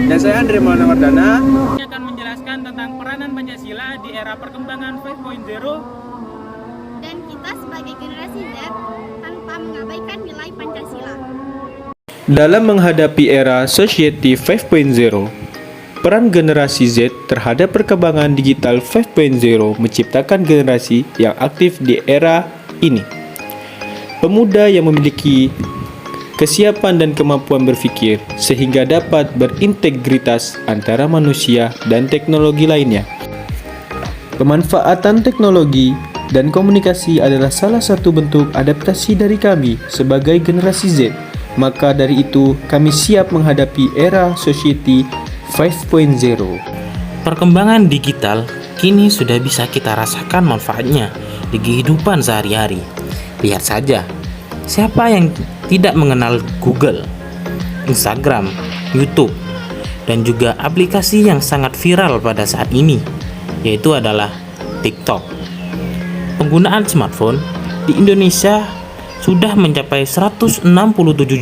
Dan saya Andre Maulana Wardana akan menjelaskan tentang peranan Pancasila di era perkembangan 5.0 dan kita sebagai generasi Z tanpa mengabaikan nilai Pancasila. Dalam menghadapi era Society 5.0, peran generasi Z terhadap perkembangan digital 5.0 menciptakan generasi yang aktif di era ini. Pemuda yang memiliki kesiapan dan kemampuan berpikir sehingga dapat berintegritas antara manusia dan teknologi lainnya. Pemanfaatan teknologi dan komunikasi adalah salah satu bentuk adaptasi dari kami sebagai generasi Z. Maka dari itu, kami siap menghadapi era Society 5.0. Perkembangan digital kini sudah bisa kita rasakan manfaatnya di kehidupan sehari-hari. Lihat saja, siapa yang tidak mengenal Google, Instagram, YouTube, dan juga aplikasi yang sangat viral pada saat ini, yaitu adalah TikTok. Penggunaan smartphone di Indonesia sudah mencapai 167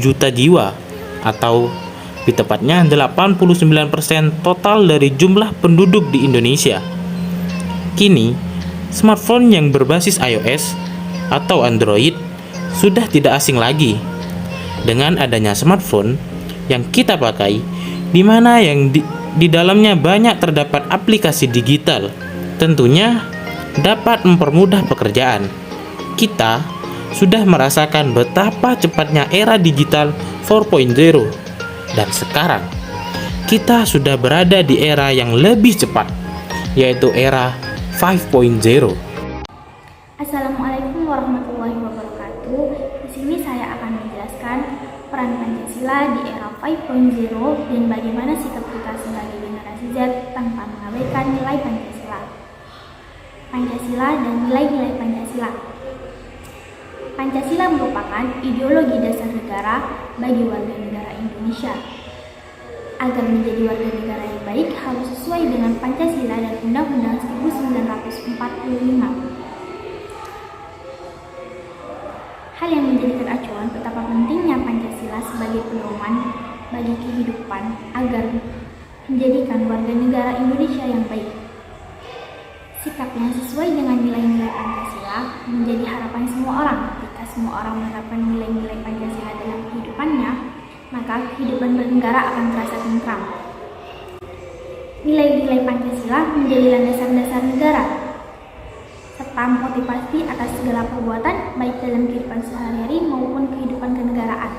juta jiwa, atau di tepatnya 89% total dari jumlah penduduk di Indonesia. Kini, smartphone yang berbasis iOS atau Android sudah tidak asing lagi. Dengan adanya smartphone yang kita pakai, di mana yang di dalamnya banyak terdapat aplikasi digital, tentunya dapat mempermudah pekerjaan. Kita sudah merasakan betapa cepatnya era digital 4.0, dan sekarang kita sudah berada di era yang lebih cepat, yaitu era 5.0. Assalamualaikum warahmatullahi wabarakatuh. Di sini saya akan menjelaskan peran Pancasila di era 5.0 dan bagaimana sikap kita sebagai generasi Z tanpa mengabaikan nilai Pancasila. Pancasila dan nilai-nilai Pancasila. Pancasila merupakan ideologi dasar negara bagi warga negara Indonesia. Agar menjadi warga negara yang baik harus sesuai dengan Pancasila dan Undang-Undang 1945. Hal yang menjadikan acuan betapa pentingnya Pancasila sebagai pedoman bagi kehidupan agar menjadikan warga negara Indonesia yang baik. Sikap yang sesuai dengan nilai-nilai Pancasila menjadi harapan semua orang. Jika semua orang menerapkan nilai-nilai Pancasila dalam kehidupannya, maka kehidupan bernegara akan terasa tentram. Nilai-nilai Pancasila menjadi landasan dasar negara, serta motivasi atas segala perbuatan baik dalam kehidupan sehari-hari maupun kehidupan kenegaraan.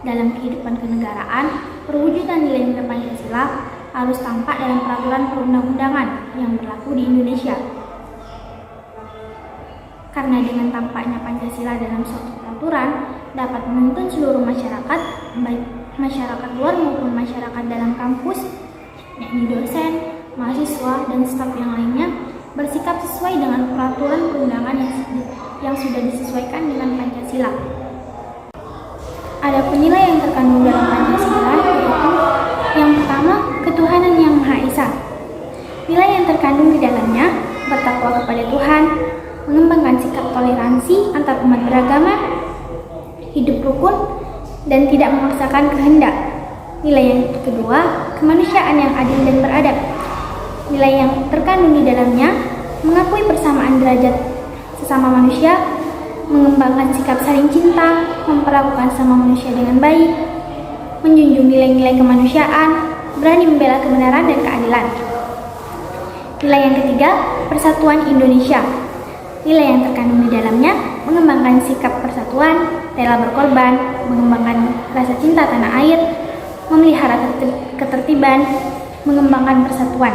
Dalam kehidupan kenegaraan, perwujudan nilai-nilai Pancasila harus tampak dalam peraturan perundang-undangan yang berlaku di Indonesia. Karena dengan tampaknya Pancasila dalam suatu peraturan dapat menuntun seluruh masyarakat, baik masyarakat luar maupun masyarakat dalam kampus, yakni dosen, mahasiswa, dan staf yang lainnya, bersikap sesuai dengan peraturan perundangan yang sudah disesuaikan dengan Pancasila. Ada nilai yang terkandung dalam Pancasila, yaitu yang pertama, ketuhanan yang Maha Esa. Nilai yang terkandung di dalamnya bertakwa kepada Tuhan, mengembangkan sikap toleransi antar umat beragama, hidup rukun, dan tidak memaksakan kehendak. Nilai yang kedua, kemanusiaan yang adil dan beradab. Nilai yang terkandung di dalamnya mengakui persamaan derajat sesama manusia, mengembangkan sikap saling cinta, memperlakukan sama manusia dengan baik, menjunjung nilai-nilai kemanusiaan, berani membela kebenaran dan keadilan. Nilai yang ketiga, persatuan Indonesia. Nilai yang terkandung di dalamnya mengembangkan sikap persatuan, rela berkorban, mengembangkan rasa cinta tanah air, memelihara ketertiban, mengembangkan persatuan.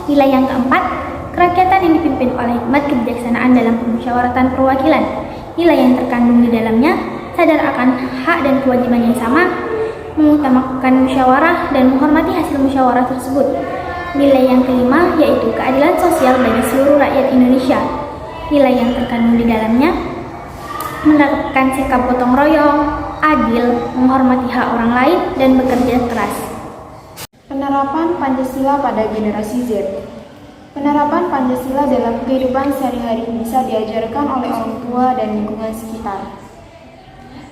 Nilai yang keempat, kerakyatan yang dipimpin oleh hikmat kebijaksanaan dalam permusyawaratan perwakilan. Nilai yang terkandung di dalamnya sadar akan hak dan kewajiban yang sama, mengutamakan musyawarah dan menghormati hasil musyawarah tersebut. Nilai yang kelima yaitu keadilan sosial bagi seluruh rakyat Indonesia. Nilai yang terkandung di dalamnya menerapkan sikap gotong royong, adil, menghormati hak orang lain, dan bekerja keras. Penerapan Pancasila pada generasi Z. Penerapan Pancasila dalam kehidupan sehari-hari bisa diajarkan oleh orang tua dan lingkungan sekitar.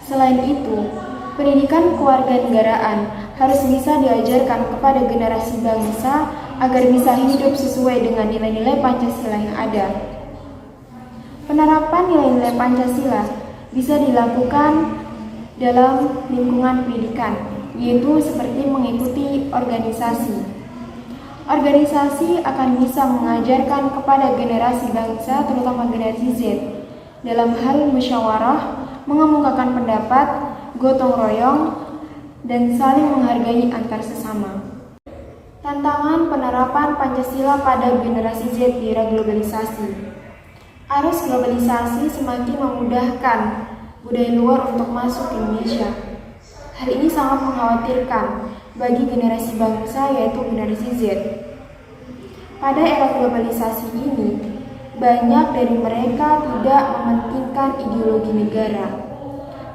Selain itu, pendidikan kewarganegaraan harus bisa diajarkan kepada generasi bangsa agar bisa hidup sesuai dengan nilai-nilai Pancasila yang ada. Penerapan nilai-nilai Pancasila bisa dilakukan dalam lingkungan pendidikan, yaitu seperti mengikuti organisasi. Organisasi akan bisa mengajarkan kepada generasi bangsa, terutama generasi Z, dalam hal musyawarah, mengemukakan pendapat, gotong royong, dan saling menghargai antar sesama. Tantangan penerapan Pancasila pada generasi Z di era globalisasi. Arus globalisasi semakin memudahkan budaya luar untuk masuk ke Indonesia. Hal ini sangat mengkhawatirkan bagi generasi bangsa, yaitu generasi Z. Pada era globalisasi ini, banyak dari mereka tidak mementingkan ideologi negara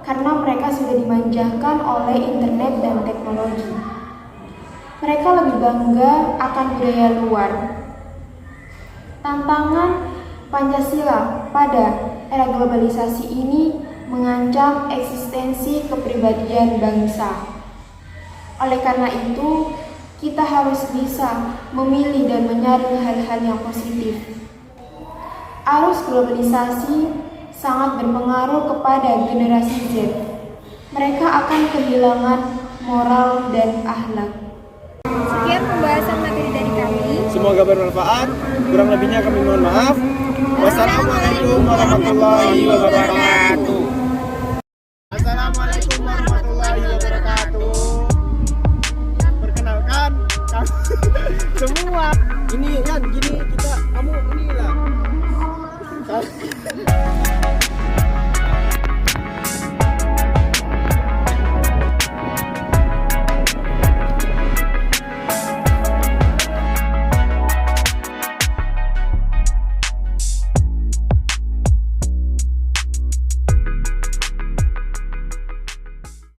karena mereka sudah dimanjakan oleh internet dan teknologi. Mereka lebih bangga akan budaya luar. Tantangan Pancasila pada era globalisasi ini mengancam eksistensi kepribadian bangsa. Oleh karena itu, kita harus bisa memilih dan menyaring hal-hal yang positif. Arus globalisasi sangat berpengaruh kepada generasi Z. Mereka akan kehilangan moral dan akhlak. Sekian pembahasan materi dari kami. Semoga bermanfaat. Kurang lebihnya kami mohon maaf. Wassalamualaikum warahmatullahi wabarakatuh.